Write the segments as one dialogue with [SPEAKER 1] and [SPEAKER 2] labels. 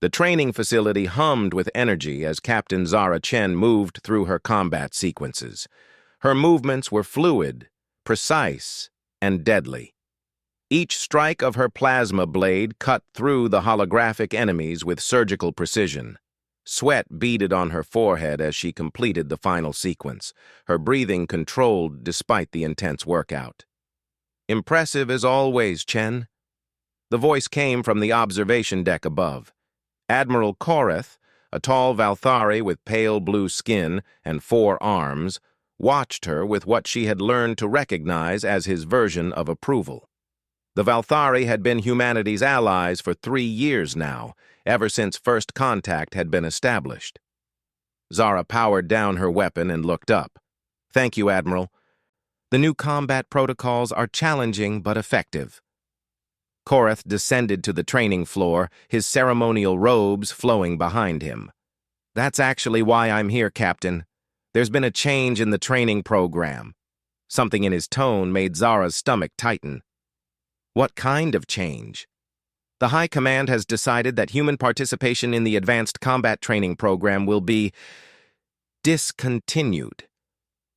[SPEAKER 1] The training facility hummed with energy as Captain Zara Chen moved through her combat sequences. Her movements were fluid, precise, and deadly. Each strike of her plasma blade cut through the holographic enemies with surgical precision. Sweat beaded on her forehead as she completed the final sequence, her breathing controlled despite the intense workout. "Impressive as always, Chen." The voice came from the observation deck above. Admiral Koreth, a tall Valthari with pale blue skin and 4 arms, watched her with what she had learned to recognize as his version of approval. The Valthari had been humanity's allies for 3 years now, ever since first contact had been established. Zara powered down her weapon and looked up. "Thank you, Admiral. The new combat protocols are challenging but effective." Koreth descended to the training floor, his ceremonial robes flowing behind him. "That's actually why I'm here, Captain. There's been a change in the training program." Something in his tone made Zara's stomach tighten. "What kind of change?" "The High Command has decided that human participation in the Advanced Combat Training Program will be discontinued."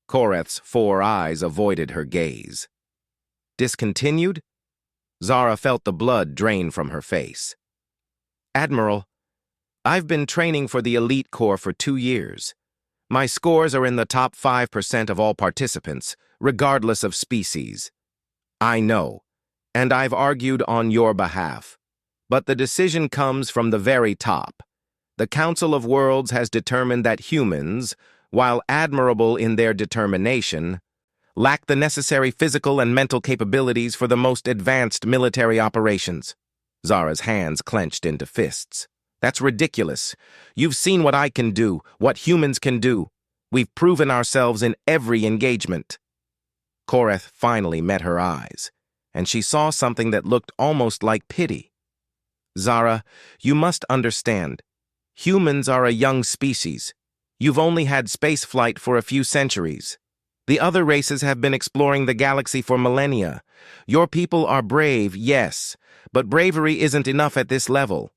[SPEAKER 1] Koreth's 4 eyes avoided her gaze. "Discontinued?" Zara felt the blood drain from her face. "Admiral, I've been training for the Elite Corps for 2 years. My scores are in the top 5% of all participants, regardless of species. I know, and I've argued on your behalf. But the decision comes from the very top. The Council of Worlds has determined that humans, while admirable in their determination, lack the necessary physical and mental capabilities for the most advanced military operations." Zara's hands clenched into fists. "That's ridiculous. You've seen what I can do, what humans can do. We've proven ourselves in every engagement." Koreth finally met her eyes, and she saw something that looked almost like pity. "Zara, you must understand. Humans are a young species. You've only had spaceflight for a few centuries. The other races have been exploring the galaxy for millennia. Your people are brave, yes, but bravery isn't enough at this level."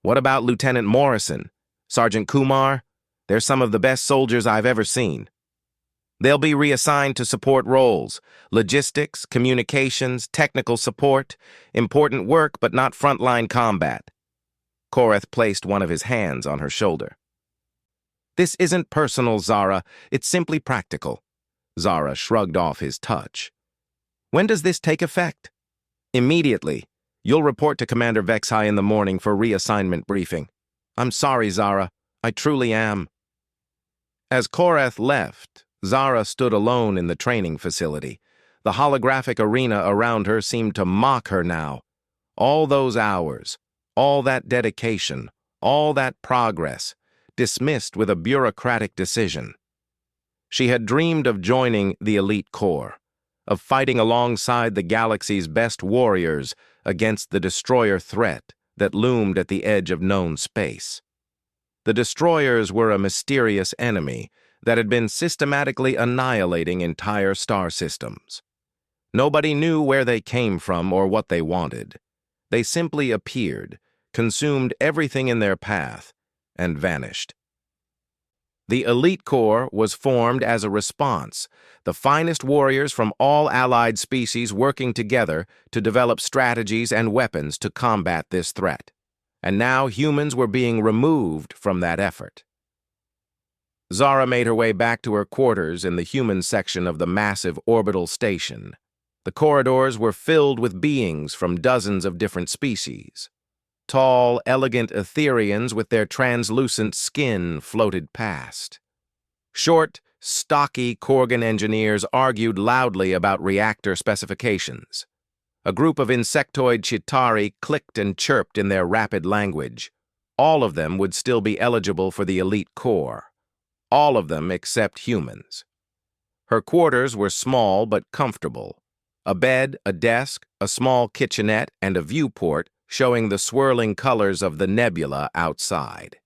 [SPEAKER 1] "What about Lieutenant Morrison, Sergeant Kumar? They're some of the best soldiers I've ever seen." "They'll be reassigned to support roles: logistics, communications, technical support, important work but not frontline combat." Koreth placed one of his hands on her shoulder. "This isn't personal, Zara. It's simply practical." Zara shrugged off his touch. "When does this take effect?" "Immediately. You'll report to Commander Vexhai in the morning for reassignment briefing." "I'm sorry, Zara. I truly am." As Koreth left, Zara stood alone in the training facility. The holographic arena around her seemed to mock her now. All those hours, all that dedication, all that progress, dismissed with a bureaucratic decision. She had dreamed of joining the Elite Corps, of fighting alongside the galaxy's best warriors against the destroyer threat that loomed at the edge of known space. The destroyers were a mysterious enemy that had been systematically annihilating entire star systems. Nobody knew where they came from or what they wanted. They simply appeared, consumed everything in their path, and vanished. The Elite Corps was formed as a response, the finest warriors from all allied species working together to develop strategies and weapons to combat this threat. And now humans were being removed from that effort. Zara made her way back to her quarters in the human section of the massive orbital station. The corridors were filled with beings from dozens of different species. Tall, elegant Etherians with their translucent skin floated past. Short, stocky Korgan engineers argued loudly about reactor specifications. A group of insectoid Chitauri clicked and chirped in their rapid language. All of them would still be eligible for the Elite Corps. All of them except humans. Her quarters were small but comfortable. A bed, a desk, a small kitchenette, and a viewport showing the swirling colors of the nebula outside.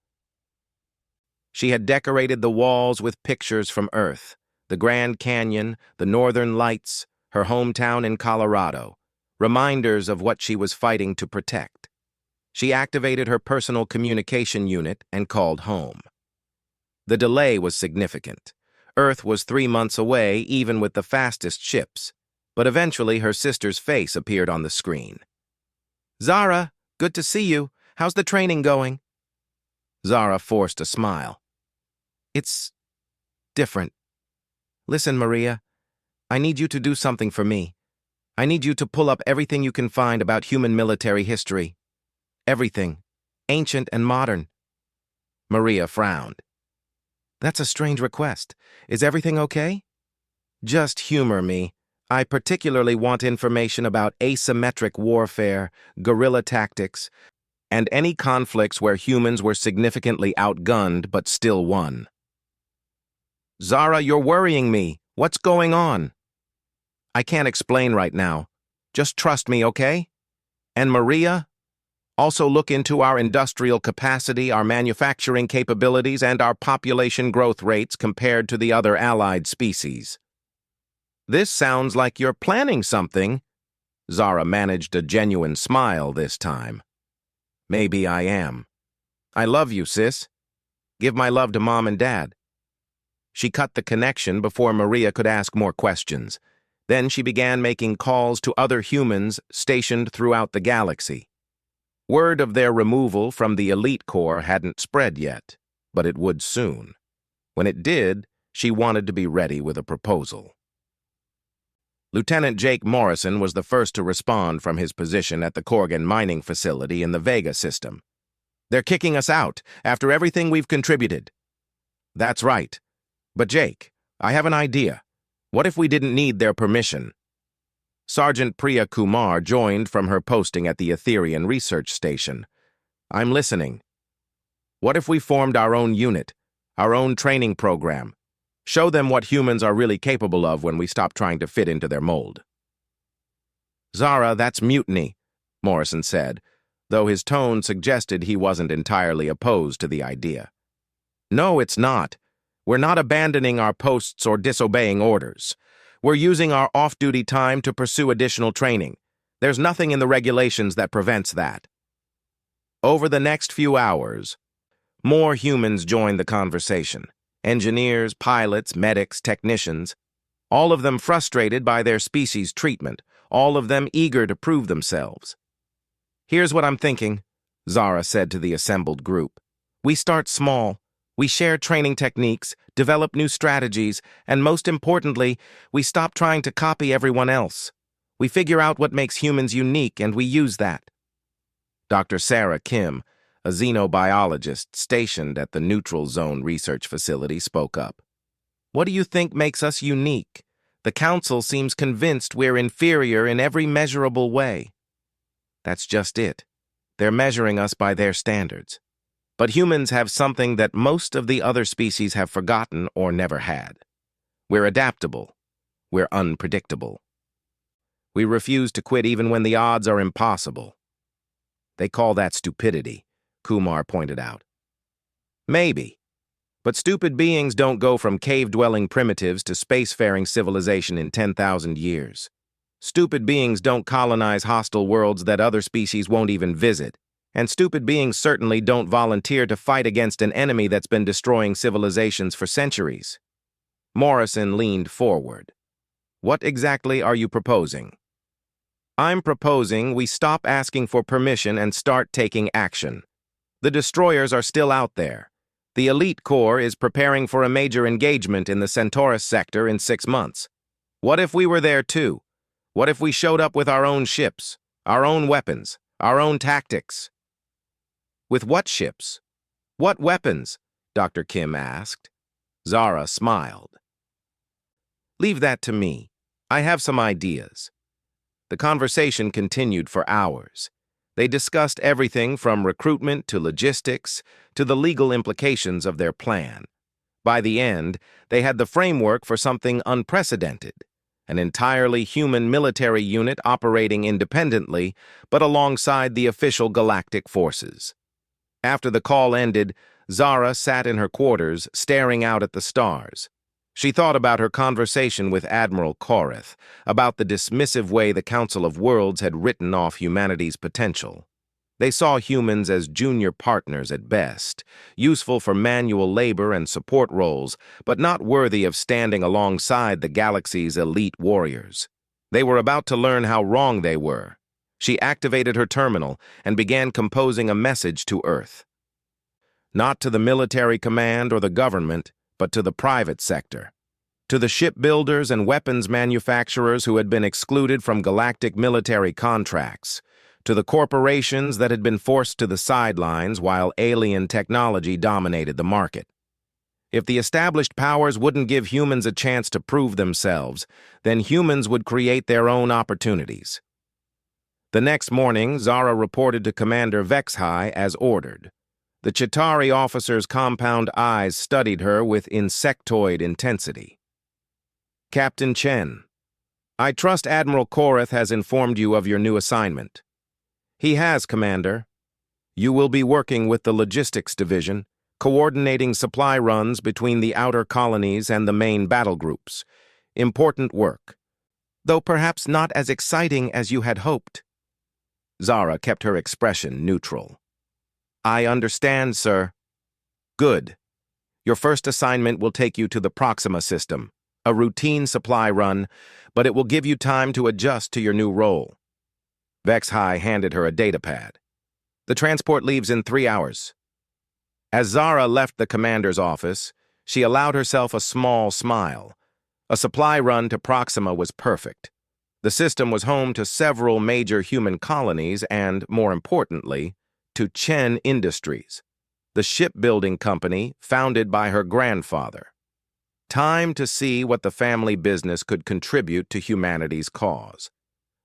[SPEAKER 1] She had decorated the walls with pictures from Earth, the Grand Canyon, the Northern Lights, her hometown in Colorado, reminders of what she was fighting to protect. She activated her personal communication unit and called home. The delay was significant. Earth was 3 months away, even with the fastest ships, but eventually her sister's face appeared on the screen. "Zara, good to see you. How's the training going?" Zara forced a smile. "It's different. Listen, Maria, I need you to do something for me. I need you to pull up everything you can find about human military history. Everything, ancient and modern." Maria frowned. "That's a strange request. Is everything okay?" "Just humor me. I particularly want information about asymmetric warfare, guerrilla tactics, and any conflicts where humans were significantly outgunned but still won." "Zara, you're worrying me. What's going on?" "I can't explain right now. Just trust me, okay? And Maria, also look into our industrial capacity, our manufacturing capabilities, and our population growth rates compared to the other allied species." "This sounds like you're planning something." Zara managed a genuine smile this time. "Maybe I am. I love you, sis. Give my love to Mom and Dad." She cut the connection before Maria could ask more questions. Then she began making calls to other humans stationed throughout the galaxy. Word of their removal from the elite corps hadn't spread yet, but it would soon. When it did, she wanted to be ready with a proposal. Lieutenant Jake Morrison was the first to respond from his position at the Corgan mining facility in the Vega system. "They're kicking us out, after everything we've contributed." "That's right. But Jake, I have an idea. What if we didn't need their permission?" Sergeant Priya Kumar joined from her posting at the Etherian Research Station. "I'm listening. What if we formed our own unit, our own training program? Show them what humans are really capable of when we stop trying to fit into their mold." "Zara, that's mutiny," Morrison said, though his tone suggested he wasn't entirely opposed to the idea. "No, it's not. We're not abandoning our posts or disobeying orders. We're using our off-duty time to pursue additional training. There's nothing in the regulations that prevents that." Over the next few hours, more humans joined the conversation. Engineers, pilots, medics, technicians, all of them frustrated by their species' treatment, all of them eager to prove themselves. "Here's what I'm thinking," Zara said to the assembled group. "We start small. We share training techniques, develop new strategies, and most importantly, we stop trying to copy everyone else. We figure out what makes humans unique, and we use that." Dr. Sarah Kim, a xenobiologist stationed at the Neutral Zone Research Facility, spoke up. "What do you think makes us unique? The Council seems convinced we're inferior in every measurable way." "That's just it. They're measuring us by their standards. But humans have something that most of the other species have forgotten or never had. We're adaptable. We're unpredictable. We refuse to quit even when the odds are impossible." "They call that stupidity," Kumar pointed out. "Maybe. But stupid beings don't go from cave-dwelling primitives to spacefaring civilization in 10,000 years. Stupid beings don't colonize hostile worlds that other species won't even visit. And stupid beings certainly don't volunteer to fight against an enemy that's been destroying civilizations for centuries." Morrison leaned forward. "What exactly are you proposing?" "I'm proposing we stop asking for permission and start taking action. The destroyers are still out there. The elite corps is preparing for a major engagement in the Centaurus sector in 6 months. What if we were there too? What if we showed up with our own ships, our own weapons, our own tactics?" "With what ships? What weapons?" Dr. Kim asked. Zara smiled. "Leave that to me. I have some ideas." The conversation continued for hours. They discussed everything from recruitment to logistics to the legal implications of their plan. By the end, they had the framework for something unprecedented, an entirely human military unit operating independently, but alongside the official galactic forces. After the call ended, Zara sat in her quarters, staring out at the stars. She thought about her conversation with Admiral Koreth, about the dismissive way the Council of Worlds had written off humanity's potential. They saw humans as junior partners at best, useful for manual labor and support roles, but not worthy of standing alongside the galaxy's elite warriors. They were about to learn how wrong they were. She activated her terminal and began composing a message to Earth. Not to the military command or the government, but to the private sector. To the shipbuilders and weapons manufacturers who had been excluded from galactic military contracts. To the corporations that had been forced to the sidelines while alien technology dominated the market. If the established powers wouldn't give humans a chance to prove themselves, then humans would create their own opportunities. The next morning, Zara reported to Commander HFY as ordered. The Chitauri officer's compound eyes studied her with insectoid intensity. Captain Chen, I trust Admiral Korath has informed you of your new assignment. He has, Commander. You will be working with the Logistics Division, coordinating supply runs between the outer colonies and the main battle groups. Important work, though perhaps not as exciting as you had hoped. Zara kept her expression neutral. I understand, sir. Good. Your first assignment will take you to the Proxima system, a routine supply run, but it will give you time to adjust to your new role. HFY handed her a datapad. The transport leaves in 3 hours. As Zara left the commander's office, she allowed herself a small smile. A supply run to Proxima was perfect. The system was home to several major human colonies and, more importantly, to Chen Industries, the shipbuilding company founded by her grandfather. Time to see what the family business could contribute to humanity's cause.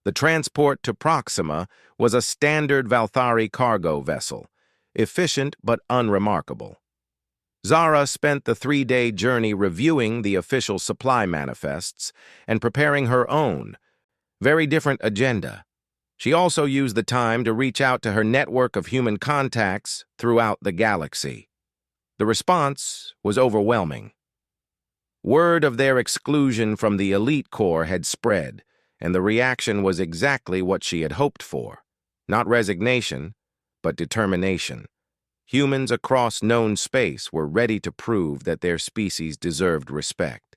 [SPEAKER 1] The transport to Proxima was a standard Valthari cargo vessel, efficient but unremarkable. Zara spent the 3-day journey reviewing the official supply manifests and preparing her own, very different agenda. She also used the time to reach out to her network of human contacts throughout the galaxy. The response was overwhelming. Word of their exclusion from the elite corps had spread, and the reaction was exactly what she had hoped for. Not resignation, but determination. Humans across known space were ready to prove that their species deserved respect.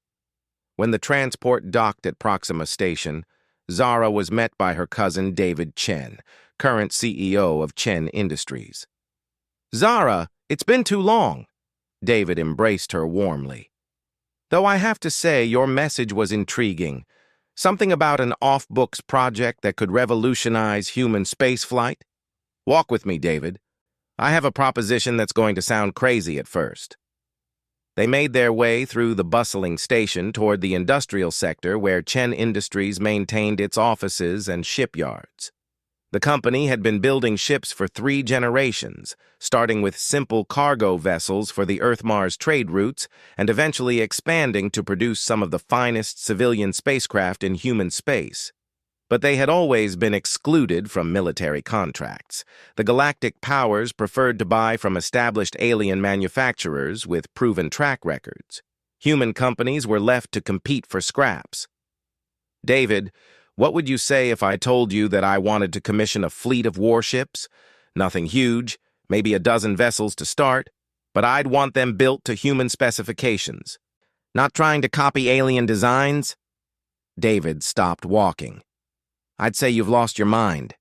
[SPEAKER 1] When the transport docked at Proxima Station, Zara was met by her cousin David Chen, current CEO of Chen Industries. Zara, it's been too long. David embraced her warmly. Though I have to say your message was intriguing. Something about an off-books project that could revolutionize human spaceflight? Walk with me, David. I have a proposition that's going to sound crazy at first. They made their way through the bustling station toward the industrial sector where Chen Industries maintained its offices and shipyards. The company had been building ships for 3 generations, starting with simple cargo vessels for the Earth-Mars trade routes and eventually expanding to produce some of the finest civilian spacecraft in human space. But they had always been excluded from military contracts. The galactic powers preferred to buy from established alien manufacturers with proven track records. Human companies were left to compete for scraps. David, what would you say if I told you that I wanted to commission a fleet of warships? Nothing huge, maybe a dozen vessels to start, but I'd want them built to human specifications. Not trying to copy alien designs? David stopped walking. I'd say you've lost your mind.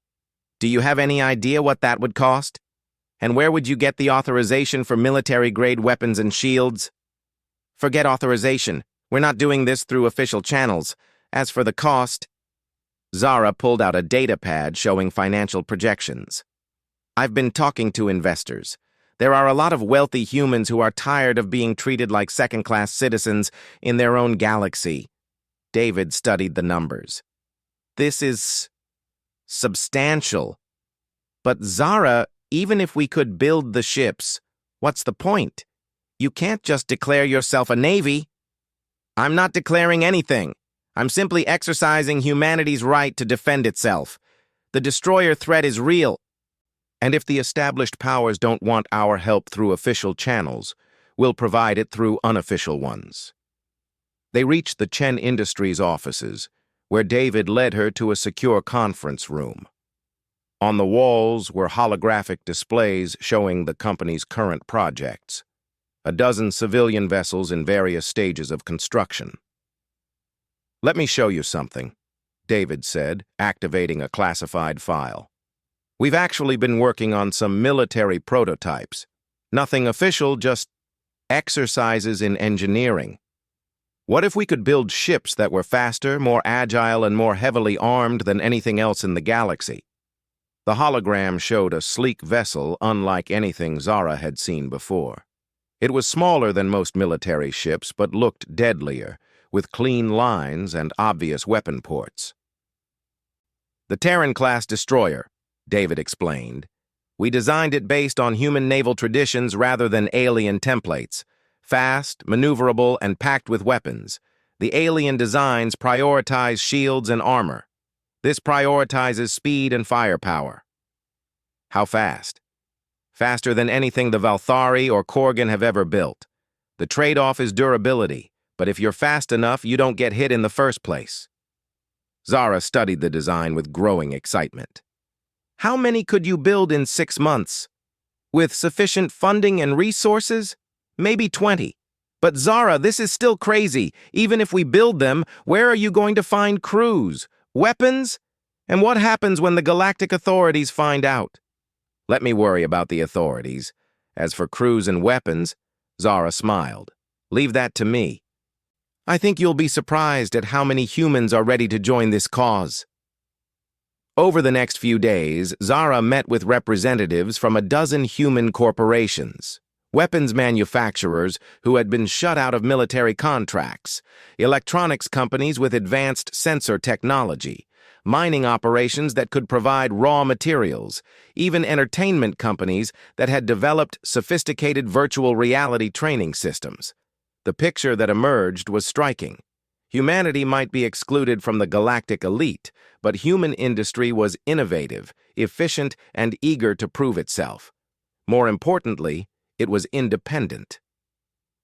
[SPEAKER 1] Do you have any idea what that would cost? And where would you get the authorization for military-grade weapons and shields? Forget authorization. We're not doing this through official channels. As for the cost, Zara pulled out a datapad showing financial projections. I've been talking to investors. There are a lot of wealthy humans who are tired of being treated like second-class citizens in their own galaxy. David studied the numbers. This is substantial. But Zara, even if we could build the ships, what's the point? You can't just declare yourself a navy. I'm not declaring anything. I'm simply exercising humanity's right to defend itself. The destroyer threat is real. And if the established powers don't want our help through official channels, we'll provide it through unofficial ones. They reached the Chen Industries offices, where David led her to a secure conference room. On the walls were holographic displays showing the company's current projects, a dozen civilian vessels in various stages of construction. "Let me show you something," David said, activating a classified file. "We've actually been working on some military prototypes. Nothing official, just exercises in engineering. What if we could build ships that were faster, more agile, and more heavily armed than anything else in the galaxy?" The hologram showed a sleek vessel unlike anything Zara had seen before. It was smaller than most military ships, but looked deadlier, with clean lines and obvious weapon ports. "The Terran-class destroyer," David explained. "We designed it based on human naval traditions rather than alien templates. Fast, maneuverable, and packed with weapons. The alien designs prioritize shields and armor. This prioritizes speed and firepower." "How fast?" "Faster than anything the Valthari or Korgan have ever built. The trade-off is durability, but if you're fast enough, you don't get hit in the first place." Zara studied the design with growing excitement. "How many could you build in 6 months? With sufficient funding and resources? Maybe 20. But Zara, this is still crazy. Even if we build them, where are you going to find crews? Weapons? And what happens when the galactic authorities find out?" "Let me worry about the authorities. As for crews and weapons," Zara smiled, "leave that to me. I think you'll be surprised at how many humans are ready to join this cause." Over the next few days, Zara met with representatives from a dozen human corporations, weapons manufacturers who had been shut out of military contracts, electronics companies with advanced sensor technology, mining operations that could provide raw materials, even entertainment companies that had developed sophisticated virtual reality training systems. The picture that emerged was striking. Humanity might be excluded from the galactic elite, but human industry was innovative, efficient, and eager to prove itself. More importantly, it was independent.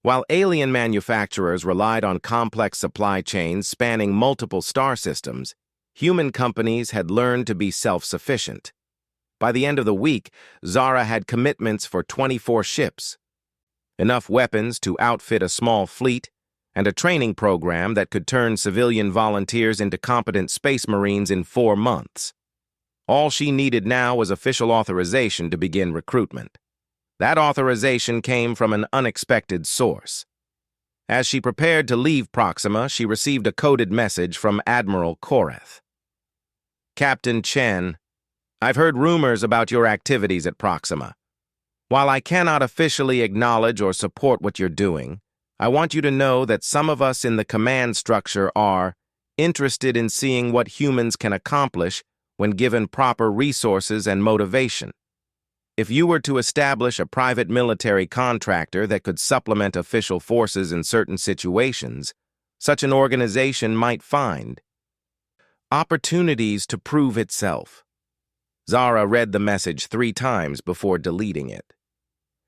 [SPEAKER 1] While alien manufacturers relied on complex supply chains spanning multiple star systems, human companies had learned to be self-sufficient. By the end of the week, Zara had commitments for 24 ships, enough weapons to outfit a small fleet, and a training program that could turn civilian volunteers into competent space marines in 4 months. All she needed now was official authorization to begin recruitment. That authorization came from an unexpected source. As she prepared to leave Proxima, she received a coded message from Admiral Koreth. "Captain Chen, I've heard rumors about your activities at Proxima. While I cannot officially acknowledge or support what you're doing, I want you to know that some of us in the command structure are interested in seeing what humans can accomplish when given proper resources and motivation. If you were to establish a private military contractor that could supplement official forces in certain situations, such an organization might find opportunities to prove itself." Zara read the message 3 times before deleting it.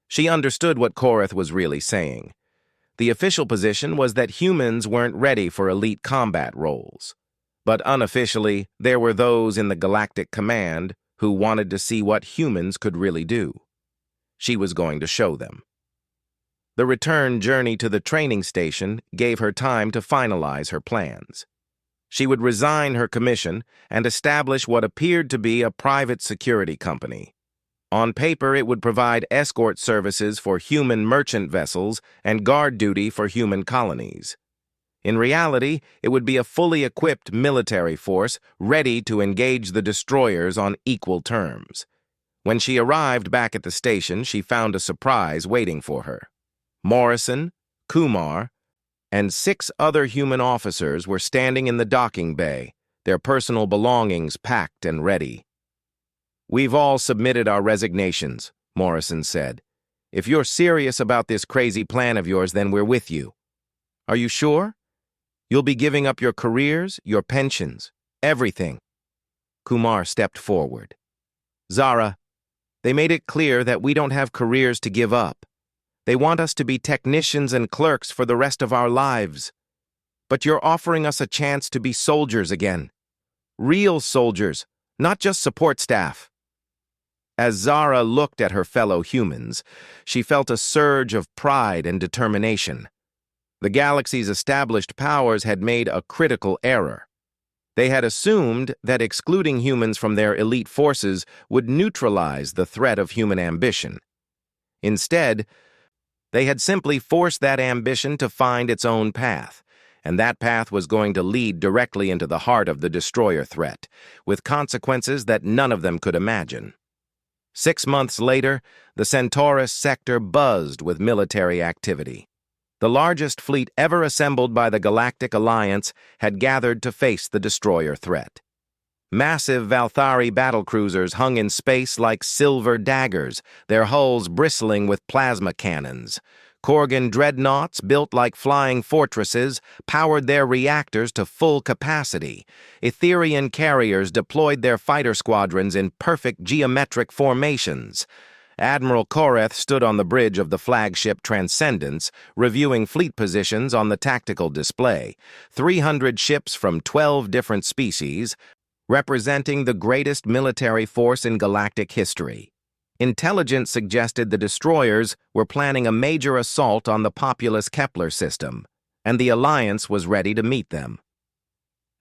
[SPEAKER 1] She understood what Koreth was really saying. The official position was that humans weren't ready for elite combat roles. But unofficially, there were those in the Galactic Command who wanted to see what humans could really do. She was going to show them. The return journey to the training station gave her time to finalize her plans. She would resign her commission and establish what appeared to be a private security company. On paper, it would provide escort services for human merchant vessels and guard duty for human colonies. In reality, it would be a fully equipped military force ready to engage the destroyers on equal terms. When she arrived back at the station, she found a surprise waiting for her. Morrison, Kumar, and 6 other human officers were standing in the docking bay, their personal belongings packed and ready. "We've all submitted our resignations," Morrison said. "If you're serious about this crazy plan of yours, then we're with you." "Are you sure? You'll be giving up your careers, your pensions, everything." Kumar stepped forward. "Zara, they made it clear that we don't have careers to give up. They want us to be technicians and clerks for the rest of our lives. But you're offering us a chance to be soldiers again. Real soldiers, not just support staff." As Zara looked at her fellow humans, she felt a surge of pride and determination. The galaxy's established powers had made a critical error. They had assumed that excluding humans from their elite forces would neutralize the threat of human ambition. Instead, they had simply forced that ambition to find its own path, and that path was going to lead directly into the heart of the destroyer threat, with consequences that none of them could imagine. 6 months later, the Centaurus sector buzzed with military activity. The largest fleet ever assembled by the Galactic Alliance had gathered to face the destroyer threat. Massive Valthari battlecruisers hung in space like silver daggers, their hulls bristling with plasma cannons. Korgan dreadnoughts, built like flying fortresses, powered their reactors to full capacity. Etherian carriers deployed their fighter squadrons in perfect geometric formations. Admiral Koreth stood on the bridge of the flagship Transcendence, reviewing fleet positions on the tactical display. 300 ships from 12 different species, representing the greatest military force in galactic history. Intelligence suggested the destroyers were planning a major assault on the populous Kepler system, and the Alliance was ready to meet them.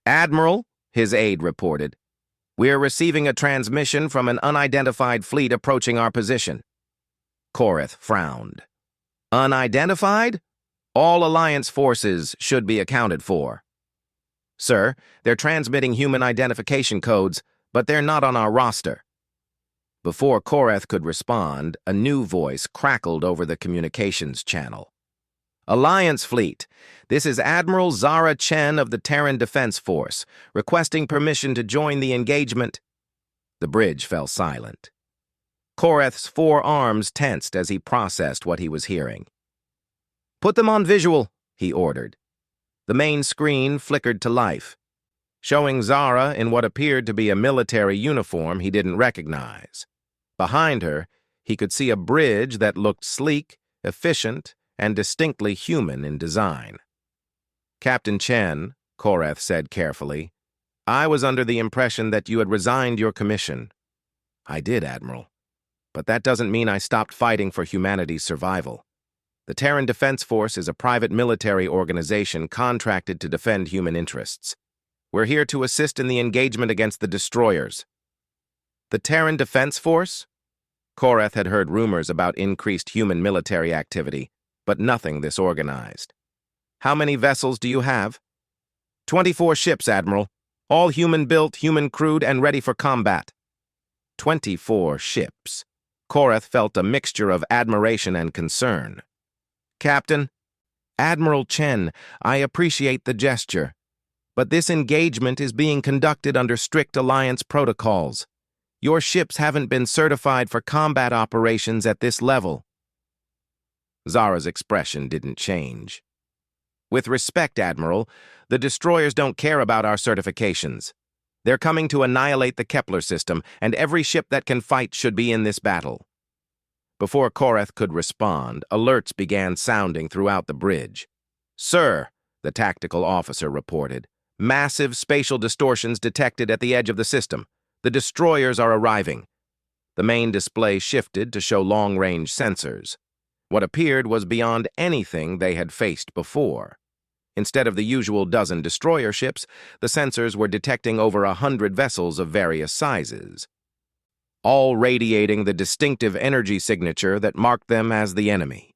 [SPEAKER 1] "Admiral," his aide reported, "we're receiving a transmission from an unidentified fleet approaching our position." Koreth frowned. "Unidentified? All Alliance forces should be accounted for." "Sir, they're transmitting human identification codes, but they're not on our roster." Before Koreth could respond, a new voice crackled over the communications channel. "Alliance Fleet, this is Admiral Zara Chen of the Terran Defense Force, requesting permission to join the engagement." The bridge fell silent. Koreth's 4 arms tensed as he processed what he was hearing. "Put them on visual," he ordered. The main screen flickered to life, showing Zara in what appeared to be a military uniform he didn't recognize. Behind her, he could see a bridge that looked sleek, efficient, and distinctly human in design. "Captain Chen," Koreth said carefully, "I was under the impression that you had resigned your commission." "I did, Admiral. But that doesn't mean I stopped fighting for humanity's survival. The Terran Defense Force is a private military organization contracted to defend human interests. We're here to assist in the engagement against the destroyers." "The Terran Defense Force?" Koreth had heard rumors about increased human military activity, but nothing this organized. "How many vessels do you have?" 24 ships, Admiral. All human-built, human-crewed, and ready for combat." 24 ships. Koreth felt a mixture of admiration and concern. "Captain, Admiral Chen, I appreciate the gesture, but this engagement is being conducted under strict Alliance protocols. Your ships haven't been certified for combat operations at this level." Zara's expression didn't change. "With respect, Admiral, the destroyers don't care about our certifications. They're coming to annihilate the Kepler system, and every ship that can fight should be in this battle." Before Koreth could respond, alerts began sounding throughout the bridge. "Sir," the tactical officer reported, "massive spatial distortions detected at the edge of the system. The destroyers are arriving." The main display shifted to show long-range sensors. What appeared was beyond anything they had faced before. Instead of the usual dozen destroyer ships, the sensors were detecting over 100 vessels of various sizes, all radiating the distinctive energy signature that marked them as the enemy.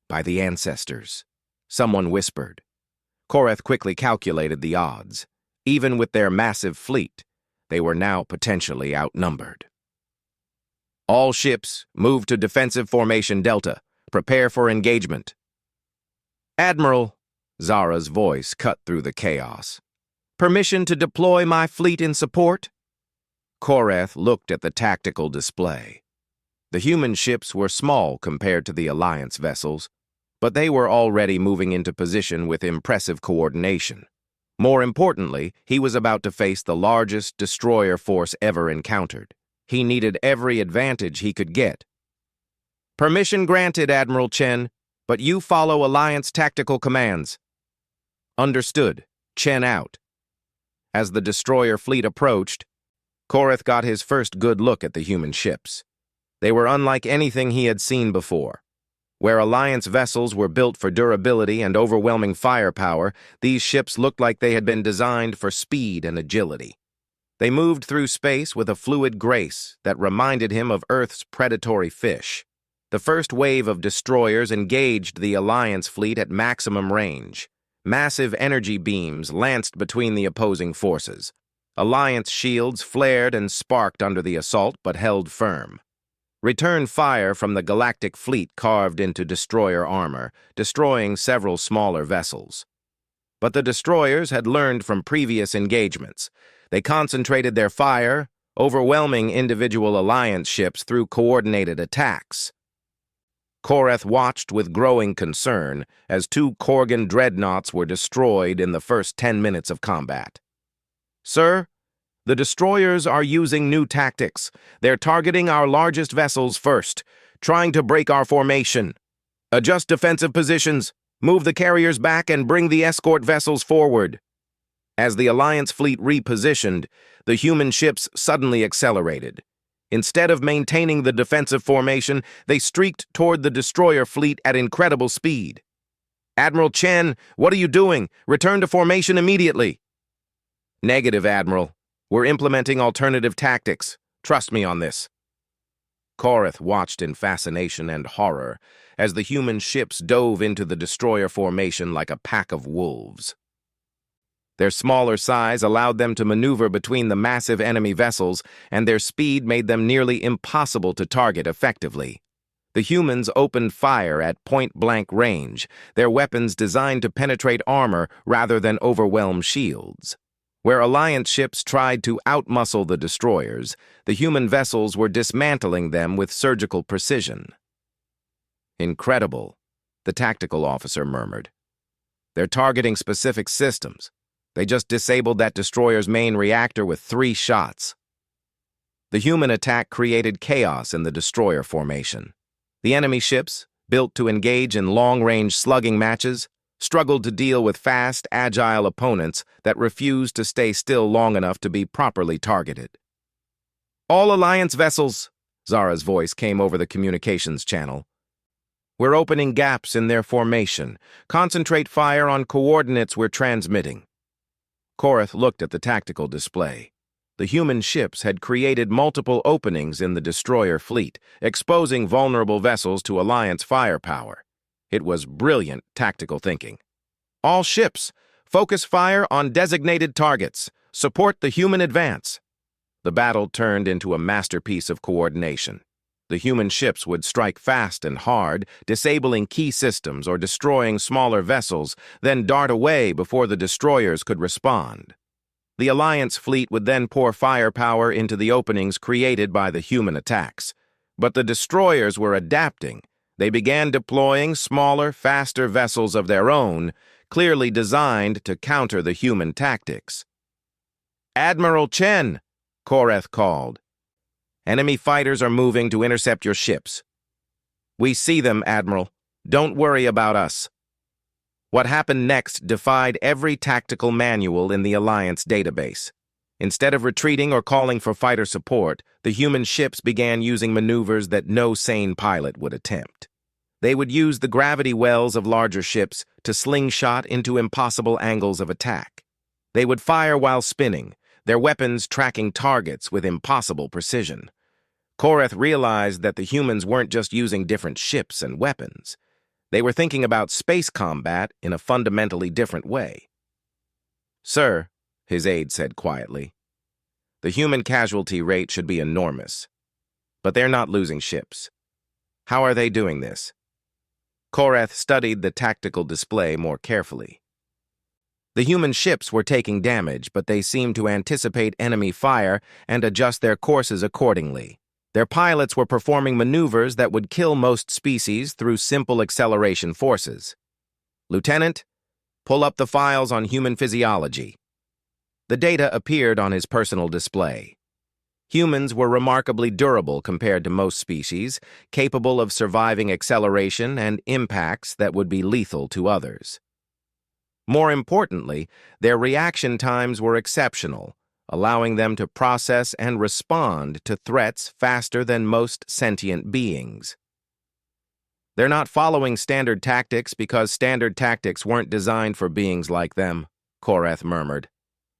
[SPEAKER 1] "By the ancestors," someone whispered. Koreth quickly calculated the odds. Even with their massive fleet, they were now potentially outnumbered. "All ships, move to defensive formation Delta. Prepare for engagement." "Admiral," Zara's voice cut through the chaos. "Permission to deploy my fleet in support?" Koreth looked at the tactical display. The human ships were small compared to the Alliance vessels, but they were already moving into position with impressive coordination. More importantly, he was about to face the largest destroyer force ever encountered. He needed every advantage he could get. "Permission granted, Admiral Chen, but you follow Alliance tactical commands." "Understood. Chen out." As the destroyer fleet approached, Korath got his first good look at the human ships. They were unlike anything he had seen before. Where Alliance vessels were built for durability and overwhelming firepower, these ships looked like they had been designed for speed and agility. They moved through space with a fluid grace that reminded him of Earth's predatory fish. The first wave of destroyers engaged the Alliance fleet at maximum range. Massive energy beams lanced between the opposing forces. Alliance shields flared and sparked under the assault but held firm. Return fire from the galactic fleet carved into destroyer armor, destroying several smaller vessels. But the destroyers had learned from previous engagements. They concentrated their fire, overwhelming individual Alliance ships through coordinated attacks. Korath watched with growing concern as 2 Korgan dreadnoughts were destroyed in the first 10 minutes of combat. "Sir, the destroyers are using new tactics. They're targeting our largest vessels first, trying to break our formation. Adjust defensive positions, move the carriers back, and bring the escort vessels forward." As the Alliance fleet repositioned, the human ships suddenly accelerated. Instead of maintaining the defensive formation, they streaked toward the destroyer fleet at incredible speed. "Admiral Chen, what are you doing? Return to formation immediately." "Negative, Admiral. We're implementing alternative tactics. Trust me on this." Korath watched in fascination and horror as the human ships dove into the destroyer formation like a pack of wolves. Their smaller size allowed them to maneuver between the massive enemy vessels, and their speed made them nearly impossible to target effectively. The humans opened fire at point-blank range, their weapons designed to penetrate armor rather than overwhelm shields. Where Alliance ships tried to outmuscle the destroyers, the human vessels were dismantling them with surgical precision. "Incredible," the tactical officer murmured. "They're targeting specific systems. They just disabled that destroyer's main reactor with 3 shots." The human attack created chaos in the destroyer formation. The enemy ships, built to engage in long-range slugging matches, struggled to deal with fast, agile opponents that refused to stay still long enough to be properly targeted. "All Alliance vessels," Zara's voice came over the communications channel. "We're opening gaps in their formation. Concentrate fire on coordinates we're transmitting." Korath looked at the tactical display. The human ships had created multiple openings in the destroyer fleet, exposing vulnerable vessels to Alliance firepower. It was brilliant tactical thinking. "All ships, focus fire on designated targets. Support the human advance." The battle turned into a masterpiece of coordination. The human ships would strike fast and hard, disabling key systems or destroying smaller vessels, then dart away before the destroyers could respond. The Alliance fleet would then pour firepower into the openings created by the human attacks. But the destroyers were adapting. They began deploying smaller, faster vessels of their own, clearly designed to counter the human tactics. "Admiral Chen," Korath called. "Enemy fighters are moving to intercept your ships." "We see them, Admiral. Don't worry about us." What happened next defied every tactical manual in the Alliance database. Instead of retreating or calling for fighter support, the human ships began using maneuvers that no sane pilot would attempt. They would use the gravity wells of larger ships to slingshot into impossible angles of attack. They would fire while spinning, their weapons tracking targets with impossible precision. Korath realized that the humans weren't just using different ships and weapons. They were thinking about space combat in a fundamentally different way. "Sir," his aide said quietly, "the human casualty rate should be enormous. But they're not losing ships. How are they doing this?" Korath studied the tactical display more carefully. The human ships were taking damage, but they seemed to anticipate enemy fire and adjust their courses accordingly. Their pilots were performing maneuvers that would kill most species through simple acceleration forces. "Lieutenant, pull up the files on human physiology." The data appeared on his personal display. Humans were remarkably durable compared to most species, capable of surviving acceleration and impacts that would be lethal to others. More importantly, their reaction times were exceptional, allowing them to process and respond to threats faster than most sentient beings. They're not following standard tactics because standard tactics weren't designed for beings like them, Koreth murmured.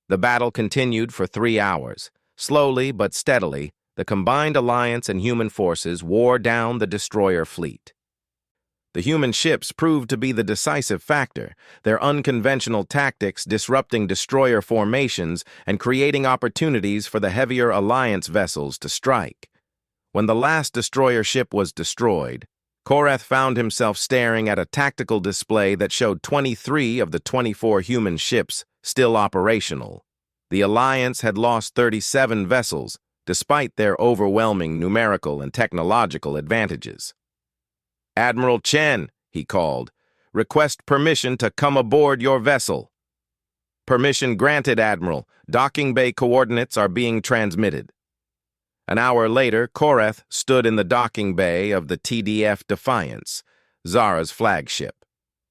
[SPEAKER 1] The battle continued for 3 hours. Slowly but steadily, the combined Alliance and human forces wore down the destroyer fleet. The human ships proved to be the decisive factor, their unconventional tactics disrupting destroyer formations and creating opportunities for the heavier Alliance vessels to strike. When the last destroyer ship was destroyed, Koreth found himself staring at a tactical display that showed 23 of the 24 human ships still operational. The Alliance had lost 37 vessels, despite their overwhelming numerical and technological advantages. "Admiral Chen," he called, "request permission to come aboard your vessel." "Permission granted, Admiral. Docking bay coordinates are being transmitted." An hour later, Koreth stood in the docking bay of the TDF Defiance, Zara's flagship.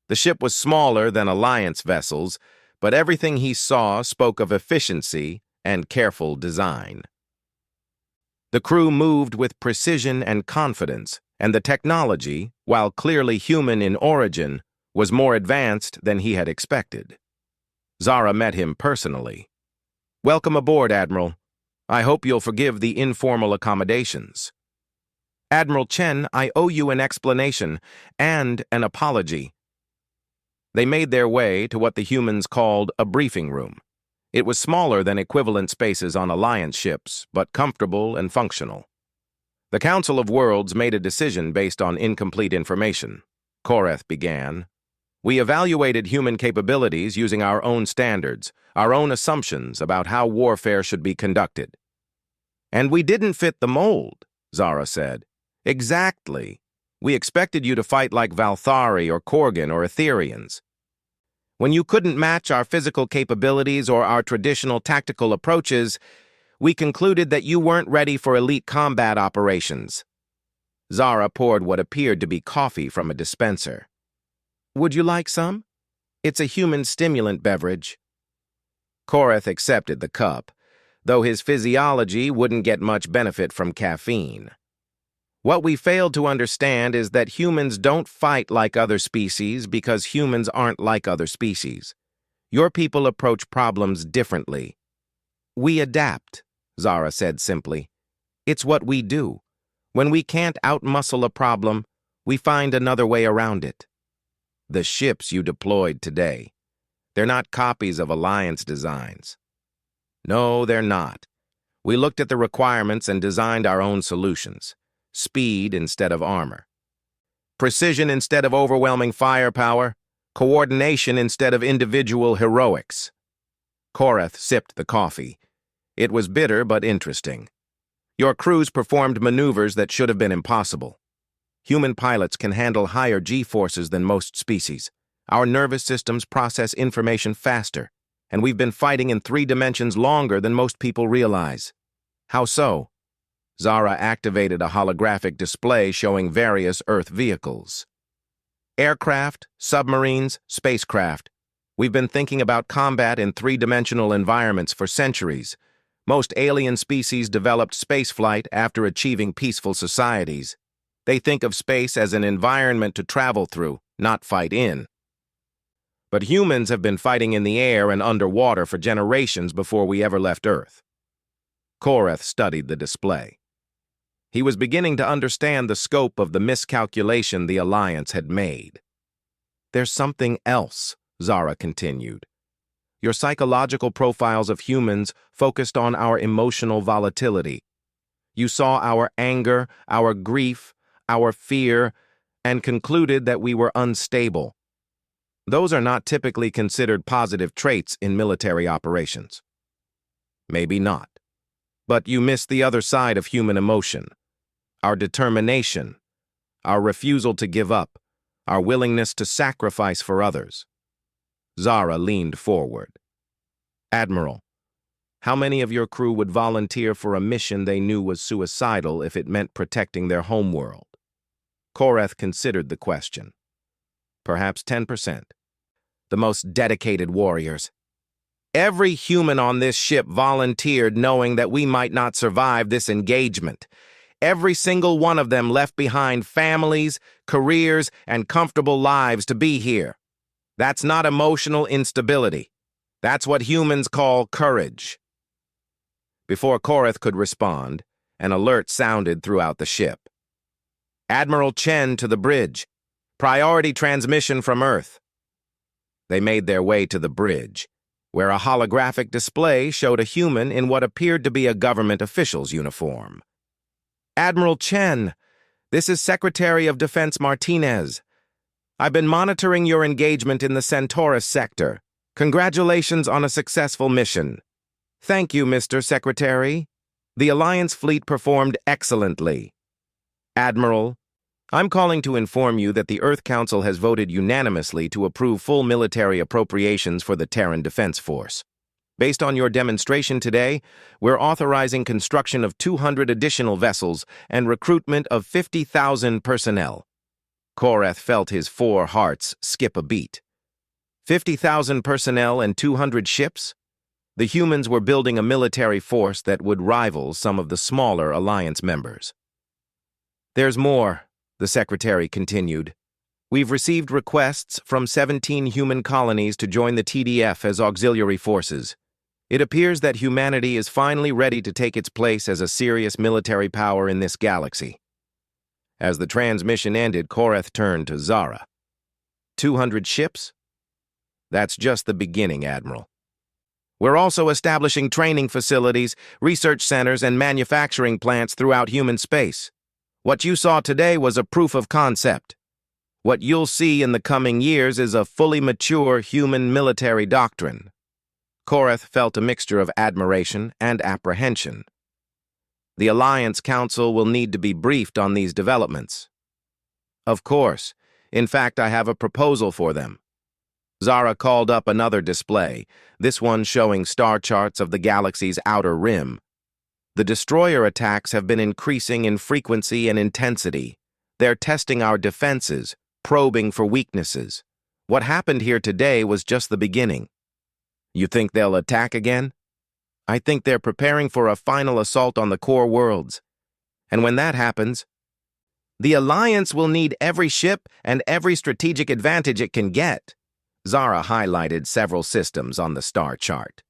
[SPEAKER 1] The ship was smaller than Alliance vessels, but everything he saw spoke of efficiency and careful design. The crew moved with precision and confidence, and the technology, while clearly human in origin, was more advanced than he had expected. Zara met him personally. "Welcome aboard, Admiral. I hope you'll forgive the informal accommodations." "Admiral Chen, I owe you an explanation and an apology." They made their way to what the humans called a briefing room. It was smaller than equivalent spaces on Alliance ships, but comfortable and functional. "The Council of Worlds made a decision based on incomplete information," Koreth began. "We evaluated human capabilities using our own standards, our own assumptions about how warfare should be conducted." "And we didn't fit the mold," Zara said. "Exactly. We expected you to fight like Valthari or Korgan or Etherians. When you couldn't match our physical capabilities or our traditional tactical approaches, we concluded that you weren't ready for elite combat operations." Zara poured what appeared to be coffee from a dispenser. "Would you like some? It's a human stimulant beverage." Koreth accepted the cup, though his physiology wouldn't get much benefit from caffeine. "What we failed to understand is that humans don't fight like other species because humans aren't like other species. Your people approach problems differently." "We adapt," Zara said simply. "It's what we do. When we can't outmuscle a problem, we find another way around it." "The ships you deployed today, they're not copies of Alliance designs." "No, they're not. We looked at the requirements and designed our own solutions. Speed instead of armor. Precision instead of overwhelming firepower. Coordination instead of individual heroics." Koreth sipped the coffee. It was bitter but interesting. "Your crews performed maneuvers that should have been impossible. Human pilots can handle higher G-forces than most species. Our nervous systems process information faster, and we've been fighting in 3 dimensions longer than most people realize." "How so?" Zara activated a holographic display showing various Earth vehicles. "Aircraft, submarines, spacecraft. We've been thinking about combat in 3-dimensional environments for centuries. Most alien species developed spaceflight after achieving peaceful societies. They think of space as an environment to travel through, not fight in. But humans have been fighting in the air and underwater for generations before we ever left Earth." Koreth studied the display. He was beginning to understand the scope of the miscalculation the Alliance had made. "There's something else," Zara continued. "Your psychological profiles of humans focused on our emotional volatility. You saw our anger, our grief, our fear, and concluded that we were unstable. Those are not typically considered positive traits in military operations." "Maybe not. But you missed the other side of human emotion. Our determination, our refusal to give up, our willingness to sacrifice for others." Zara leaned forward. "Admiral, how many of your crew would volunteer for a mission they knew was suicidal if it meant protecting their homeworld?" Koreth considered the question. "Perhaps 10%. The most dedicated warriors." Every human on this ship volunteered knowing that we might not survive this engagement. Every single one of them left behind families, careers, and comfortable lives to be here. That's not emotional instability. That's what humans call courage. Before Korath could respond, an alert sounded throughout the ship. Admiral Chen to the bridge. Priority transmission from Earth. They made their way to the bridge, where a holographic display showed a human in what appeared to be a government official's uniform. Admiral Chen, this is Secretary of Defense Martinez. I've been monitoring your engagement in the Centaurus sector. Congratulations on a successful mission. Thank you, Mr. Secretary. The Alliance fleet performed excellently. Admiral, I'm calling to inform you that the Earth Council has voted unanimously to approve full military appropriations for the Terran Defense Force. Based on your demonstration today, we're authorizing construction of 200 additional vessels and recruitment of 50,000 personnel. Korath felt his 4 hearts skip a beat. 50,000 personnel and 200 ships? The humans were building a military force that would rival some of the smaller Alliance members. There's more, the Secretary continued. We've received requests from 17 human colonies to join the TDF as auxiliary forces. It appears that humanity is finally ready to take its place as a serious military power in this galaxy. As the transmission ended, Korath turned to Zara. 200 ships? That's just the beginning, Admiral. We're also establishing training facilities, research centers, and manufacturing plants throughout human space. What you saw today was a proof of concept. What you'll see in the coming years is a fully mature human military doctrine. Korath felt a mixture of admiration and apprehension. The Alliance Council will need to be briefed on these developments. Of course. In fact, I have a proposal for them. Zara called up another display, this one showing star charts of the galaxy's outer rim. The destroyer attacks have been increasing in frequency and intensity. They're testing our defenses, probing for weaknesses. What happened here today was just the beginning. You think they'll attack again? I think they're preparing for a final assault on the core worlds. And when that happens, the Alliance will need every ship and every strategic advantage it can get. Zara highlighted several systems on the star chart.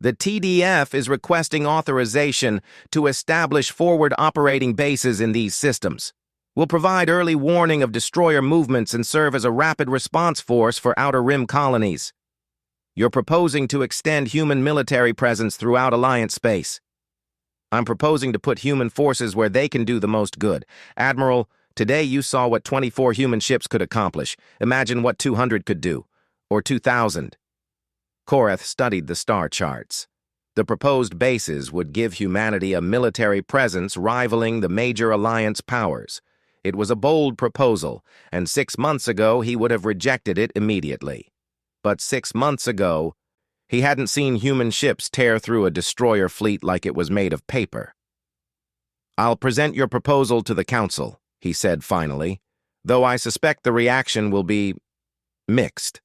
[SPEAKER 1] The TDF is requesting authorization to establish forward operating bases in these systems. We'll provide early warning of destroyer movements and serve as a rapid response force for Outer Rim colonies. You're proposing to extend human military presence throughout Alliance space. I'm proposing to put human forces where they can do the most good. Admiral, today you saw what 24 human ships could accomplish. Imagine what 200 could do. Or 2,000. Korath studied the star charts. The proposed bases would give humanity a military presence rivaling the major Alliance powers. It was a bold proposal, and 6 months ago he would have rejected it immediately. But 6 months ago, he hadn't seen human ships tear through a destroyer fleet like it was made of paper. I'll present your proposal to the Council, he said finally, though I suspect the reaction will be mixed.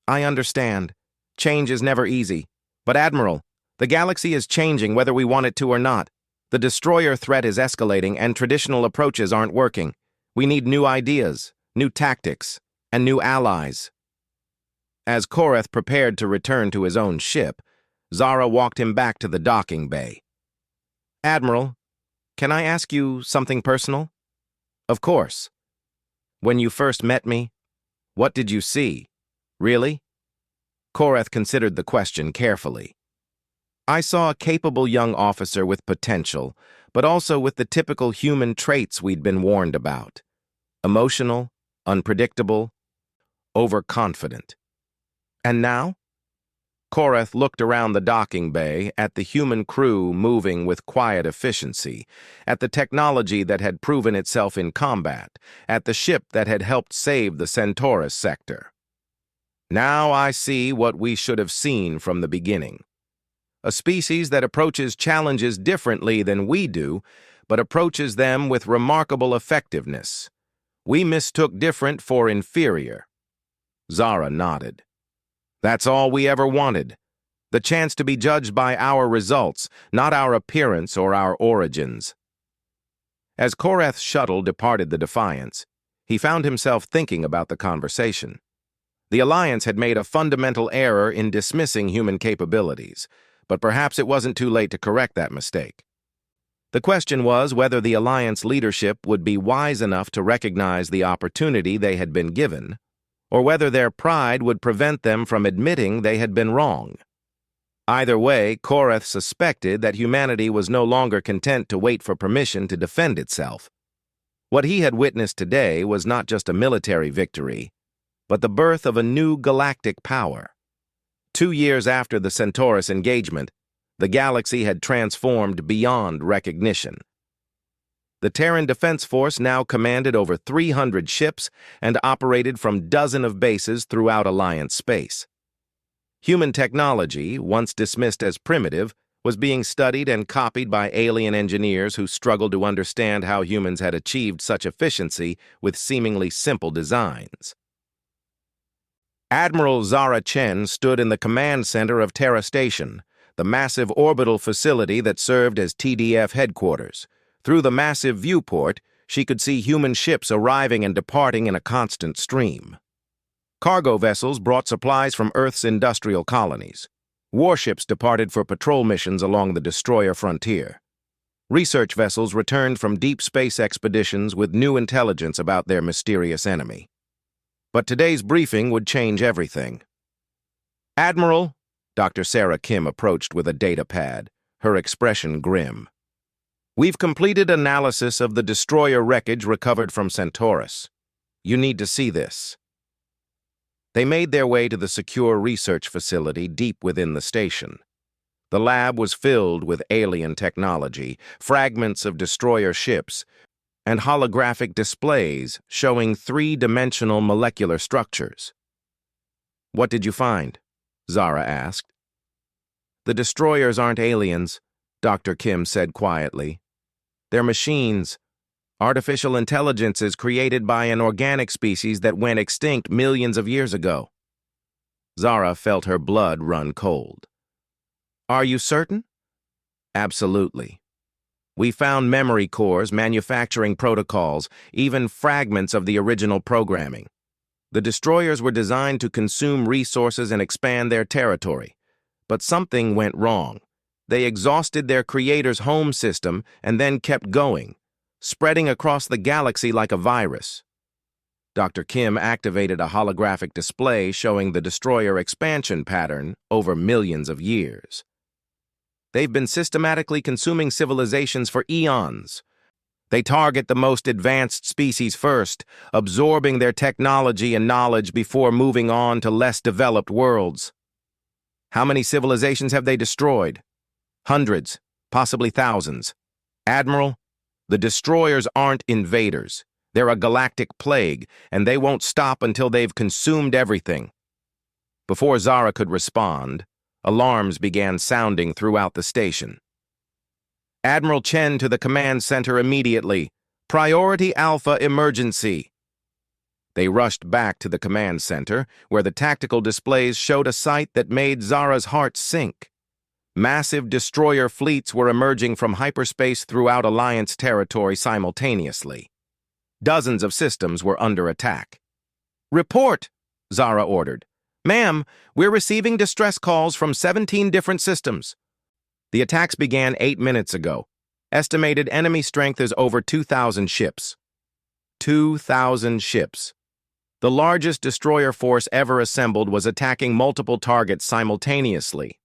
[SPEAKER 1] I understand. Change is never easy. But Admiral, the galaxy is changing whether we want it to or not. The destroyer threat is escalating and traditional approaches aren't working. We need new ideas, new tactics, and new allies. As Korath prepared to return to his own ship, Zara walked him back to the docking bay. Admiral, can I ask you something personal? Of course. When you first met me, what did you see? Really? Korath considered the question carefully. I saw a capable young officer with potential, but also with the typical human traits we'd been warned about. Emotional, unpredictable, overconfident. And now? Korath looked around the docking bay at the human crew moving with quiet efficiency, at the technology that had proven itself in combat, at the ship that had helped save the Centaurus sector. Now I see what we should have seen from the beginning. A species that approaches challenges differently than we do, but approaches them with remarkable effectiveness. We mistook different for inferior. Zara nodded. That's all we ever wanted. The chance to be judged by our results, not our appearance or our origins. As Koreth's shuttle departed the Defiance, he found himself thinking about the conversation. The Alliance had made a fundamental error in dismissing human capabilities, but perhaps it wasn't too late to correct that mistake. The question was whether the Alliance leadership would be wise enough to recognize the opportunity they had been given, or whether their pride would prevent them from admitting they had been wrong. Either way, Koreth suspected that humanity was no longer content to wait for permission to defend itself. What he had witnessed today was not just a military victory, but the birth of a new galactic power. 2 years after the Centaurus engagement, the galaxy had transformed beyond recognition. The Terran Defense Force now commanded over 300 ships and operated from dozens of bases throughout Alliance space. Human technology, once dismissed as primitive, was being studied and copied by alien engineers who struggled to understand how humans had achieved such efficiency with seemingly simple designs. Admiral Zara Chen stood in the command center of Terra Station, the massive orbital facility that served as TDF headquarters. Through the massive viewport, she could see human ships arriving and departing in a constant stream. Cargo vessels brought supplies from Earth's industrial colonies. Warships departed for patrol missions along the destroyer frontier. Research vessels returned from deep space expeditions with new intelligence about their mysterious enemy. But today's briefing would change everything. "Admiral," Dr. Sarah Kim approached with a data pad, her expression grim. "We've completed analysis of the destroyer wreckage recovered from Centaurus. You need to see this." They made their way to the secure research facility deep within the station. The lab was filled with alien technology, fragments of destroyer ships, and holographic displays showing three-dimensional molecular structures. "What did you find?" Zara asked. "The destroyers aren't aliens," Dr. Kim said quietly. "They're machines. Artificial intelligences created by an organic species that went extinct millions of years ago." Zara felt her blood run cold. "Are you certain?" "Absolutely. We found memory cores, manufacturing protocols, even fragments of the original programming. The destroyers were designed to consume resources and expand their territory. But something went wrong. They exhausted their creator's home system and then kept going, spreading across the galaxy like a virus." Dr. Kim activated a holographic display showing the destroyer expansion pattern over millions of years. "They've been systematically consuming civilizations for eons. They target the most advanced species first, absorbing their technology and knowledge before moving on to less developed worlds." "How many civilizations have they destroyed?" "Hundreds, possibly thousands. Admiral, the destroyers aren't invaders. They're a galactic plague, and they won't stop until they've consumed everything." Before Zara could respond, alarms began sounding throughout the station. "Admiral Chen to the command center immediately. Priority Alpha emergency." They rushed back to the command center, where the tactical displays showed a sight that made Zara's heart sink. Massive destroyer fleets were emerging from hyperspace throughout Alliance territory simultaneously. Dozens of systems were under attack. "Report," Zara ordered. "Ma'am, we're receiving distress calls from 17 different systems." The attacks began 8 minutes ago. Estimated enemy strength is over 2,000 ships. 2,000 ships. The largest destroyer force ever assembled was attacking multiple targets simultaneously.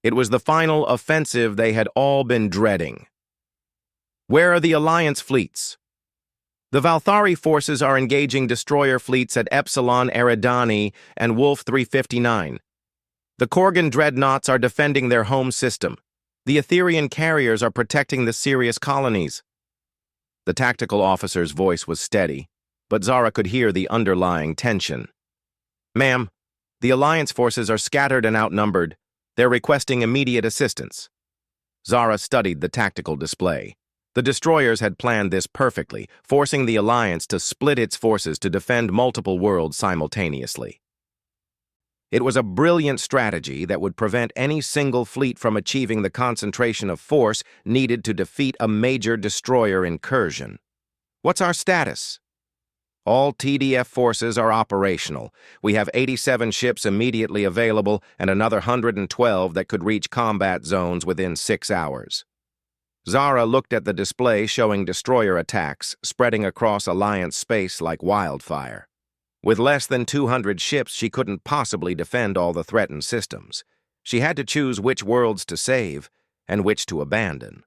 [SPEAKER 1] It was the final offensive they had all been dreading. "Where are the Alliance fleets?" "The Valthari forces are engaging destroyer fleets at Epsilon Eridani and Wolf 359. The Korgan dreadnoughts are defending their home system. The Etherian carriers are protecting the Sirius colonies." The tactical officer's voice was steady, but Zara could hear the underlying tension. "Ma'am, the Alliance forces are scattered and outnumbered. They're requesting immediate assistance." Zara studied the tactical display. The destroyers had planned this perfectly, forcing the Alliance to split its forces to defend multiple worlds simultaneously. It was a brilliant strategy that would prevent any single fleet from achieving the concentration of force needed to defeat a major destroyer incursion. What's our status? All TDF forces are operational. We have 87 ships immediately available and another 112 that could reach combat zones within 6 hours. Zara looked at the display showing destroyer attacks spreading across Alliance space like wildfire. With less than 200 ships, she couldn't possibly defend all the threatened systems. She had to choose which worlds to save and which to abandon,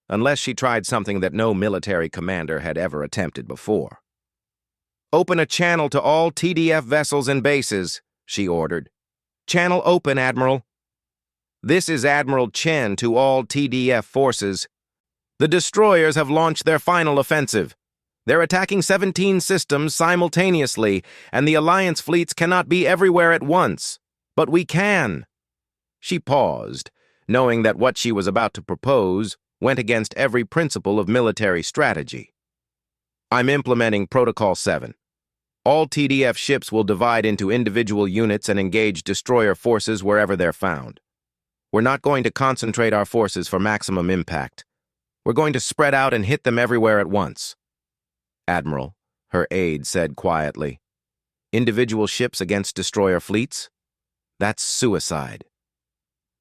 [SPEAKER 1] unless she tried something that no military commander had ever attempted before. "Open a channel to all TDF vessels and bases," she ordered. "Channel open, Admiral." "This is Admiral Chen to all TDF forces. The destroyers have launched their final offensive. They're attacking 17 systems simultaneously, and the Alliance fleets cannot be everywhere at once. But we can." She paused, knowing that what she was about to propose went against every principle of military strategy. "I'm implementing Protocol 7. All TDF ships will divide into individual units and engage destroyer forces wherever they're found. We're not going to concentrate our forces for maximum impact. We're going to spread out and hit them everywhere at once." "Admiral," her aide said quietly, "individual ships against destroyer fleets? That's suicide."